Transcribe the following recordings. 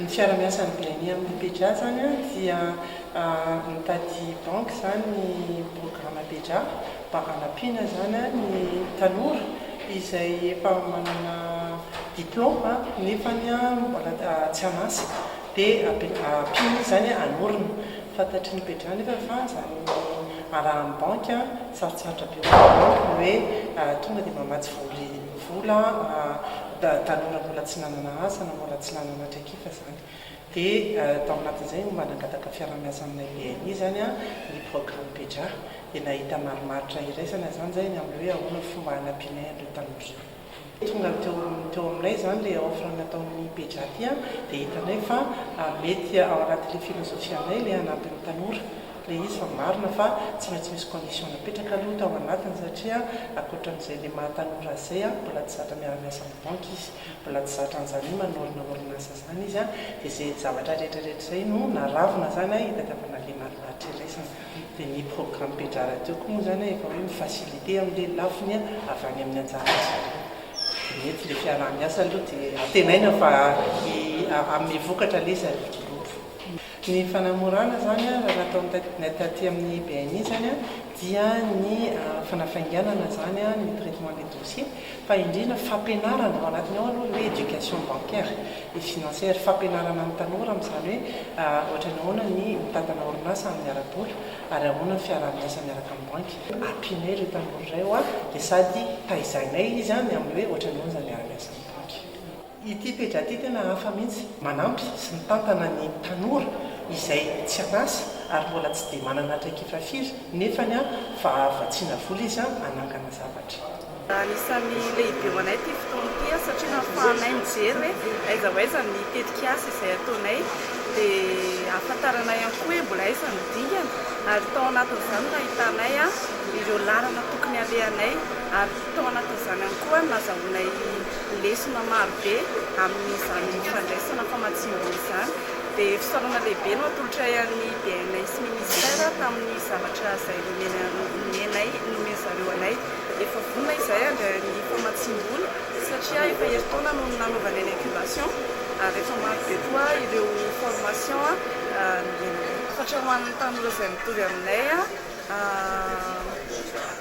Ny fiara-miasan'ny BNI amin'ny Beja zany dia mitady banky zany ny programme Beja mba hanampiana zany ny tanora izay efa manana diplôma nefany mbola tsy hanasa dia ampiana zany hanorina. Fantatry ny Beja nefa fa zany arahan'ny banky sarotsarotra be hoe tonga dia mamatsy vola tanora mbola tsy nanana asa na mbola tsy nanana traikefa zany. Dia tao anatin'izay manangataka fiara-miasa aminay BNI zany ny programme Beja dia nahita marimaritra iraisana zany zay ny amin'ny hoe ahoana fomba hanampianay an'ireo tanora ireo. Tonga teo aminay zany ilay offre nataon'ny Beja dia hitanay fa mety ao anatin'ilay filozofianay ilay hanampy ny tanora. Ilay izy fa marina fa tsy maintsy misy condition napetraka aloha tao anatiny satria ankoatran'izay ilay mahatanora izay mbola tsy zatra miara-miasa amin'ny banky izy, mbola tsy zatra an'izany manorina orinasa zany izy dia izay zavatra rehetrarehetra izay no naravina zany hitadiavana ilay marimaritra iraisana. Dia ny programme Beja rahateo koa moa zany efa hoe mifasilite amin'ilay lafiny avy any amin'ny anjara zareo. Mety ilay fiara-miasa aloha dia tenaina fa amin'ny vokatra ilay izy robo. Ny fanamorana zany raha natao taty amin'ny BNI zany dia ny fanafainganana zany ny traitement des dossiers fa indrindra fampianarana ao anatiny ao aloha hoe éducation bancaire et financière, fampianarana amin'ny tanora amin'izany hoe ohatra ny ahoana ny mitantana orinasa amin'ny ara-bola ary ahoana ny fiara-miasa miaraka amin'ny banky. Ampianay ireo tanora iray dia sady taizainay izy ny amin'ny hoe ohatra ny ahoana zany miara-miasa amin'ny banky. Ity Beja ity tena hafa mihitsy, manampy sy mitantana ny tanora izay tsy hanasa ary mbola tsy dia manana traikefa firy nefany fa vatsiana vola izy hanangana zavatra. Anisan'ny lehibe ho anay ity fotoana ity satria nahafahanay mijery hoe aiza ho aiza ny tetika asa izay ataonay dia ahafantaranay ihany koa hoe mbola aiza ny dingana ary tao anatin'izany nahitanay ireo lalana tokony alehanay ary tao anatin'izany ihany koa nazahoanay lesona marobe amin'izany fandraisana famatsiam-bola izany. Dia fisaorana lehibe no atolotra an'ny BNI sy ministère tamin'ny zavatra izay nomenay zareo anay. Efa vonona izay ny famatsiam-bola satria efa herintaona no nanaovana ny incubation ary efa marobe koa ireo formation satria ho an'ny tanora izay mitovy aminay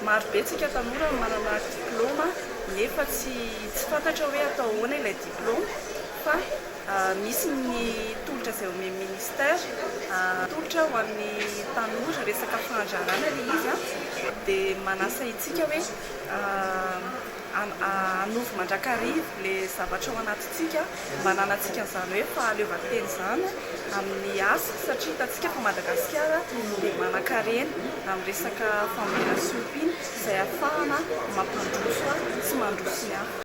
marobe tsika tanora manana diplôma nefa tsy fantatra hoe atao ahoana ilay diplôma fa misy ny tolotra izay omeny ministère tolotra ho an'ny tanora resaka fandrarana ilay izy dia manasa itsika hoe hanovy mandrakariva ilay zavatra ao anatintsika mba hananantsika an'izany hoe fahaleovantena izany amin'ny asa satria hitantsika fa Madagasikara dia manan-karena amin'ny resaka famonjena solopina izay ahafahana mampandroso sy mandroso ny hafa.